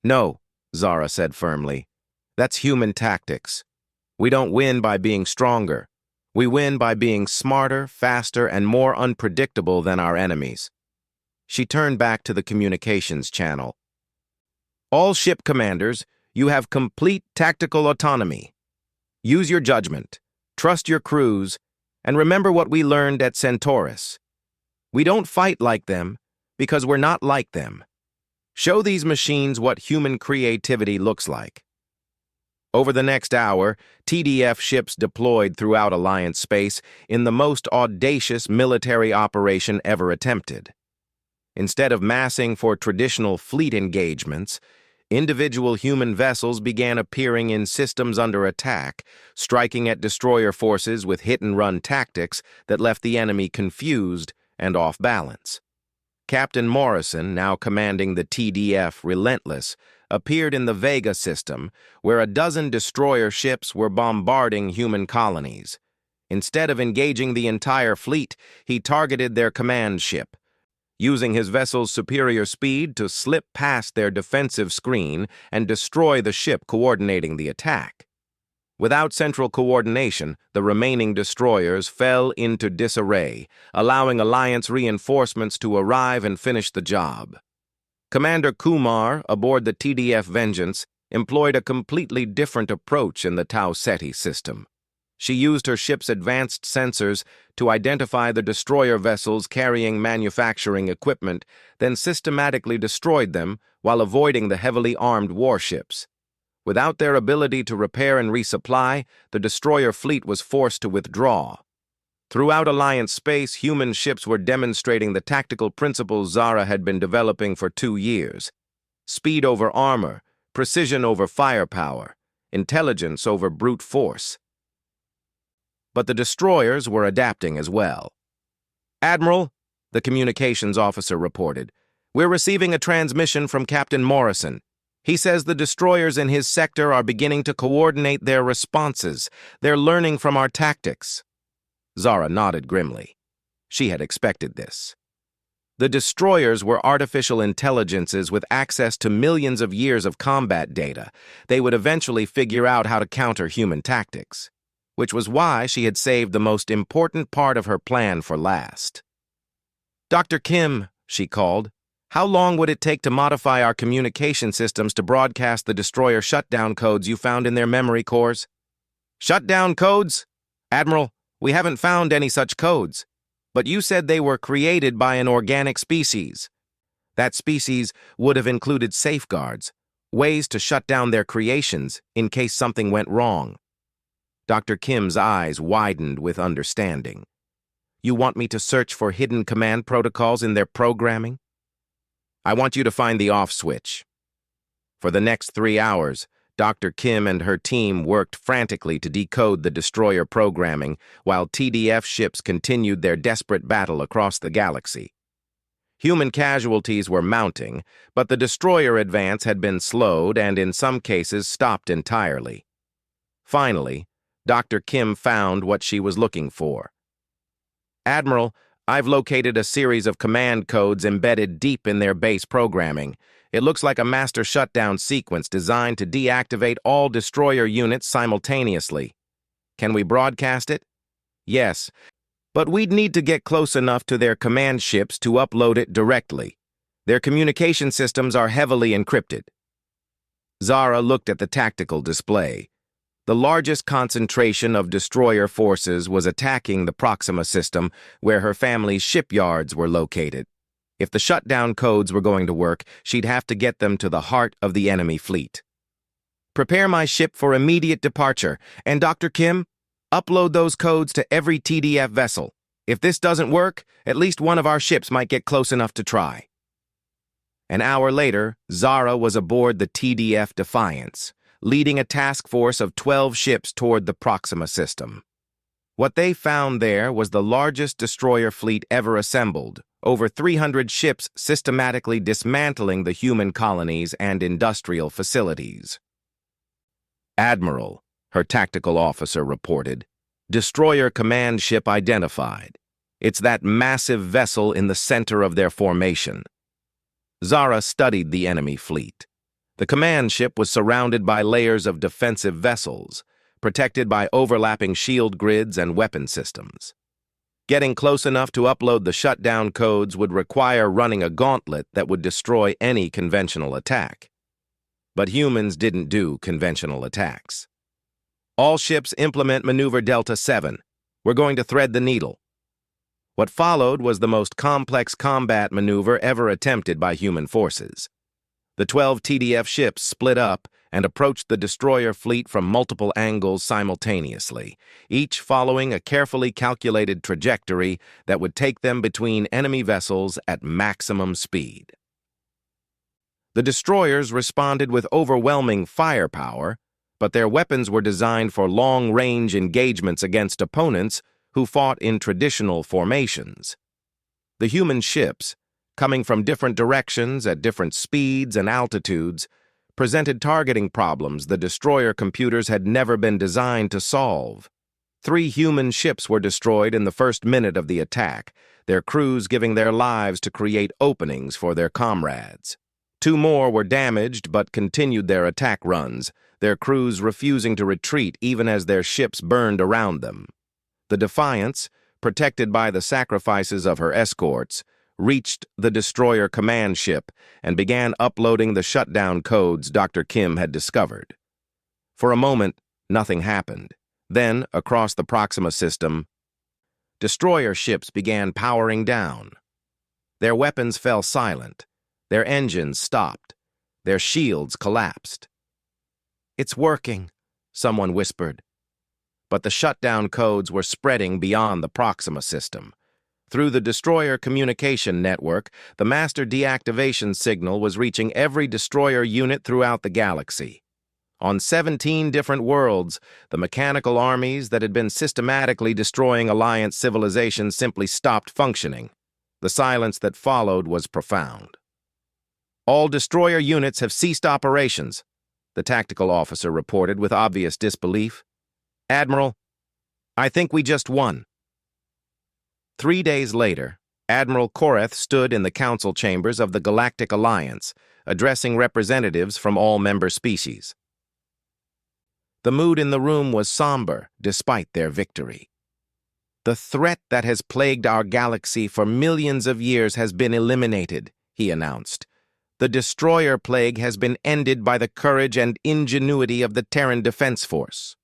[SPEAKER 1] "No," Zara said firmly. "That's human tactics. We don't win by being stronger. We win by being smarter, faster, and more unpredictable than our enemies." She turned back to the communications channel. "All ship commanders, you have complete tactical autonomy. Use your judgment, trust your crews, and remember what we learned at Centaurus. We don't fight like them because we're not like them. Show these machines what human creativity looks like." Over the next hour, TDF ships deployed throughout Alliance space in the most audacious military operation ever attempted. Instead of massing for traditional fleet engagements, individual human vessels began appearing in systems under attack, striking at destroyer forces with hit-and-run tactics that left the enemy confused and off balance. Captain Morrison, now commanding the TDF Relentless, appeared in the Vega system, where a dozen destroyer ships were bombarding human colonies. Instead of engaging the entire fleet, he targeted their command ship, using his vessel's superior speed to slip past their defensive screen and destroy the ship coordinating the attack. Without central coordination, the remaining destroyers fell into disarray, allowing Alliance reinforcements to arrive and finish the job. Commander Kumar, aboard the TDF Vengeance, employed a completely different approach in the Tau Ceti system. She used her ship's advanced sensors to identify the destroyer vessels carrying manufacturing equipment, then systematically destroyed them while avoiding the heavily armed warships. Without their ability to repair and resupply, the destroyer fleet was forced to withdraw. Throughout Alliance space, human ships were demonstrating the tactical principles Zara had been developing for 2 years. Speed over armor, precision over firepower, intelligence over brute force. But the destroyers were adapting as well. "Admiral," the communications officer reported, "we're receiving a transmission from Captain Morrison. He says the destroyers in his sector are beginning to coordinate their responses. They're learning from our tactics." Zara nodded grimly. She had expected this. The destroyers were artificial intelligences with access to millions of years of combat data. They would eventually figure out how to counter human tactics, which was why she had saved the most important part of her plan for last. "Dr. Kim," she called, "how long would it take to modify our communication systems to broadcast the destroyer shutdown codes you found in their memory cores?" "Shutdown codes? Admiral, we haven't found any such codes. But you said they were created by an organic species. That species would have included safeguards, ways to shut down their creations in case something went wrong." Dr. Kim's eyes widened with understanding. "You want me to search for hidden command protocols in their programming? I want you to find the off switch." For the next 3 hours, Dr. Kim and her team worked frantically to decode the destroyer programming while TDF ships continued their desperate battle across the galaxy. Human casualties were mounting, but the destroyer advance had been slowed and in some cases stopped entirely. Finally, Dr. Kim found what she was looking for. "Admiral, I've located a series of command codes embedded deep in their base programming. It looks like a master shutdown sequence designed to deactivate all destroyer units simultaneously. Can we broadcast it?" "Yes, but we'd need to get close enough to their command ships to upload it directly. Their communication systems are heavily encrypted." Zara looked at the tactical display. The largest concentration of destroyer forces was attacking the Proxima system, where her family's shipyards were located. If the shutdown codes were going to work, she'd have to get them to the heart of the enemy fleet. "Prepare my ship for immediate departure, and Dr. Kim, upload those codes to every TDF vessel. If this doesn't work, at least one of our ships might get close enough to try." An hour later, Zara was aboard the TDF Defiance, leading a task force of 12 ships toward the Proxima system. What they found there was the largest destroyer fleet ever assembled, over 300 ships systematically dismantling the human colonies and industrial facilities. "Admiral," her tactical officer reported, "destroyer command ship identified. It's that massive vessel in the center of their formation." Zara studied the enemy fleet. The command ship was surrounded by layers of defensive vessels, protected by overlapping shield grids and weapon systems. Getting close enough to upload the shutdown codes would require running a gauntlet that would destroy any conventional attack. But humans didn't do conventional attacks. "All ships implement maneuver Delta 7. We're going to thread the needle." What followed was the most complex combat maneuver ever attempted by human forces. The 12 TDF ships split up and approached the destroyer fleet from multiple angles simultaneously, each following a carefully calculated trajectory that would take them between enemy vessels at maximum speed. The destroyers responded with overwhelming firepower, but their weapons were designed for long-range engagements against opponents who fought in traditional formations. The human ships, coming from different directions at different speeds and altitudes, presented targeting problems the destroyer computers had never been designed to solve. 3 human ships were destroyed in the first minute of the attack, their crews giving their lives to create openings for their comrades. 2 more were damaged but continued their attack runs, their crews refusing to retreat even as their ships burned around them. The Defiance, protected by the sacrifices of her escorts, reached the destroyer command ship and began uploading the shutdown codes Dr. Kim had discovered. For a moment, nothing happened. Then, across the Proxima system, destroyer ships began powering down. Their weapons fell silent. Their engines stopped. Their shields collapsed. "It's working," someone whispered. But the shutdown codes were spreading beyond the Proxima system. Through the destroyer communication network, the master deactivation signal was reaching every destroyer unit throughout the galaxy. On 17 different worlds, the mechanical armies that had been systematically destroying Alliance civilizations simply stopped functioning. The silence that followed was profound. "All destroyer units have ceased operations," the tactical officer reported with obvious disbelief. "Admiral, I think we just won." 3 days later, Admiral Koreth stood in the council chambers of the Galactic Alliance, addressing representatives from all member species. The mood in the room was somber, despite their victory. "The threat that has plagued our galaxy for millions of years has been eliminated," he announced. "The destroyer plague has been ended by the courage and ingenuity of the Terran Defense Force."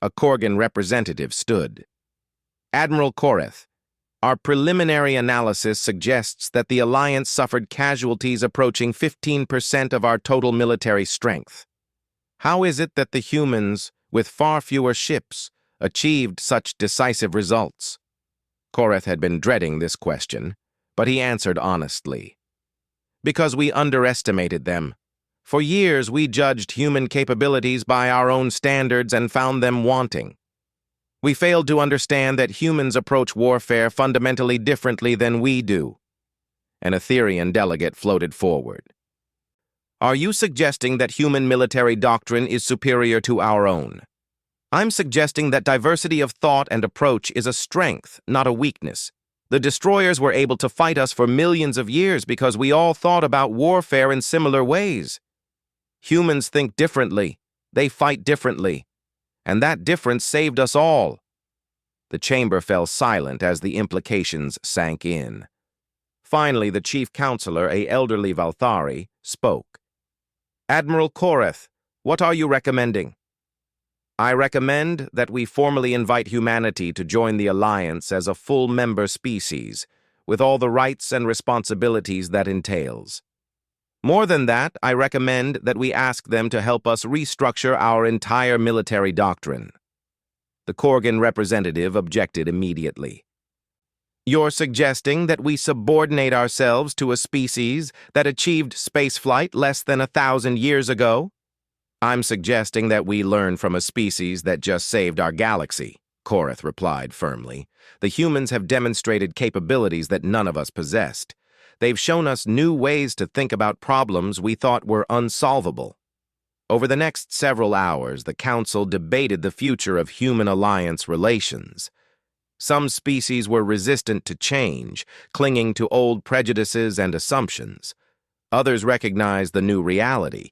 [SPEAKER 1] A Korgan representative stood. "Admiral Koreth, our preliminary analysis suggests that the Alliance suffered casualties approaching 15% of our total military strength. How is it that the humans, with far fewer ships, achieved such decisive results?" Koreth had been dreading this question, but he answered honestly. "Because we underestimated them. For years, we judged human capabilities by our own standards and found them wanting. We failed to understand that humans approach warfare fundamentally differently than we do. An Etherian delegate floated forward. Are you suggesting that human military doctrine is superior to our own? I'm suggesting that diversity of thought and approach is a strength, not a weakness. The destroyers were able to fight us for millions of years because we all thought about warfare in similar ways. Humans think differently. They fight differently. And that difference saved us all. The chamber fell silent as the implications sank in. Finally, the chief counselor, a elderly Valthari, spoke. Admiral Koreth, what are you recommending? I recommend that we formally invite humanity to join the Alliance as a full member species, with all the rights and responsibilities that entails. More than that, I recommend that we ask them to help us restructure our entire military doctrine. The Korgan representative objected immediately. You're suggesting that we subordinate ourselves to a species that achieved spaceflight less than 1,000 years ago? I'm suggesting that we learn from a species that just saved our galaxy, Koreth replied firmly. The humans have demonstrated capabilities that none of us possessed. They've shown us new ways to think about problems we thought were unsolvable. Over the next several hours, the Council debated the future of human-alliance relations. Some species were resistant to change, clinging to old prejudices and assumptions. Others recognized the new reality,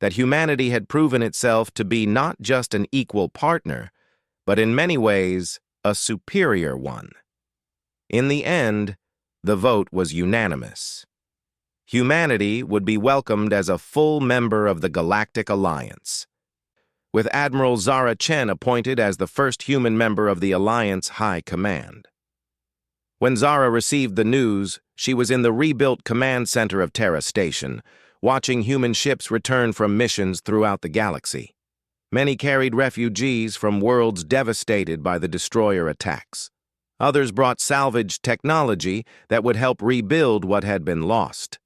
[SPEAKER 1] that humanity had proven itself to be not just an equal partner, but in many ways, a superior one. In the end, the vote was unanimous. Humanity would be welcomed as a full member of the Galactic Alliance, with Admiral Zara Chen appointed as the first human member of the Alliance High Command. When Zara received the news, she was in the rebuilt command center of Terra Station, watching human ships return from missions throughout the galaxy. Many carried refugees from worlds devastated by the destroyer attacks. Others brought salvaged technology that would help rebuild what had been lost.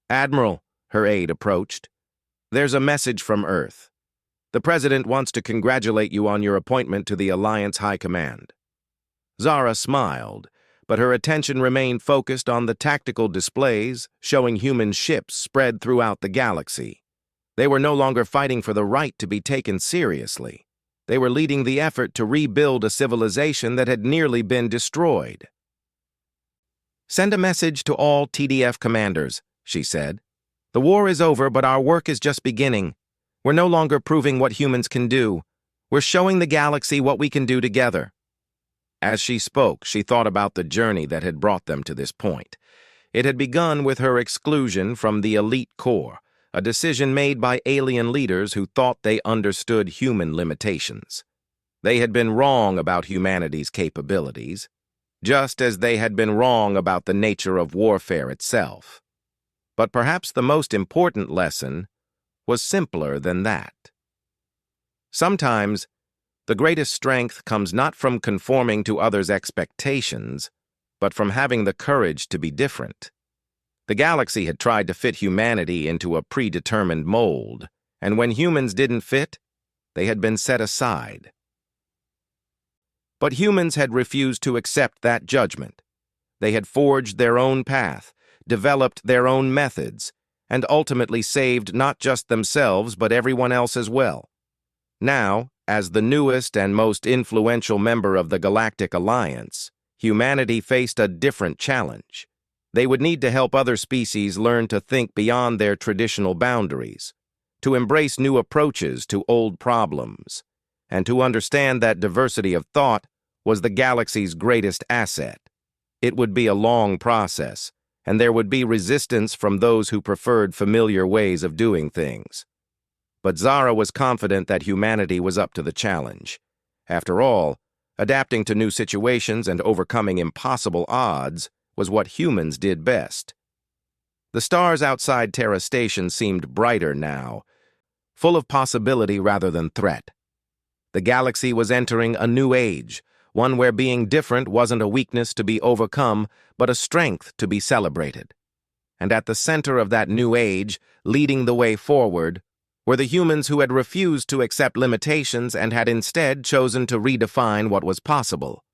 [SPEAKER 1] Admiral, her aide approached, there's a message from Earth. The President wants to congratulate you on your appointment to the Alliance High Command. Zara smiled, but her attention remained focused on the tactical displays showing human ships spread throughout the galaxy. They were no longer fighting for the right to be taken seriously. They were leading the effort to rebuild a civilization that had nearly been destroyed. Send a message to all TDF commanders, she said. The war is over, but our work is just beginning. We're no longer proving what humans can do. We're showing the galaxy what we can do together. As she spoke, she thought about the journey that had brought them to this point. It had begun with her exclusion from the elite corps, a decision made by alien leaders who thought they understood human limitations. They had been wrong about humanity's capabilities, just as they had been wrong about the nature of warfare itself. But perhaps the most important lesson was simpler than that. Sometimes, the greatest strength comes not from conforming to others' expectations, but from having the courage to be different. The galaxy had tried to fit humanity into a predetermined mold, and when humans didn't fit, they had been set aside. But humans had refused to accept that judgment. They had forged their own path, developed their own methods, and ultimately saved not just themselves but everyone else as well. Now, as the newest and most influential member of the Galactic Alliance, humanity faced a different challenge. They would need to help other species learn to think beyond their traditional boundaries, to embrace new approaches to old problems, and to understand that diversity of thought was the galaxy's greatest asset. It would be a long process, and there would be resistance from those who preferred familiar ways of doing things. But Zara was confident that humanity was up to the challenge. After all, adapting to new situations and overcoming impossible odds was what humans did best. The stars outside Terra Station seemed brighter now, full of possibility rather than threat. The galaxy was entering a new age, one where being different wasn't a weakness to be overcome, but a strength to be celebrated. And at the center of that new age, leading the way forward, were the humans who had refused to accept limitations and had instead chosen to redefine what was possible.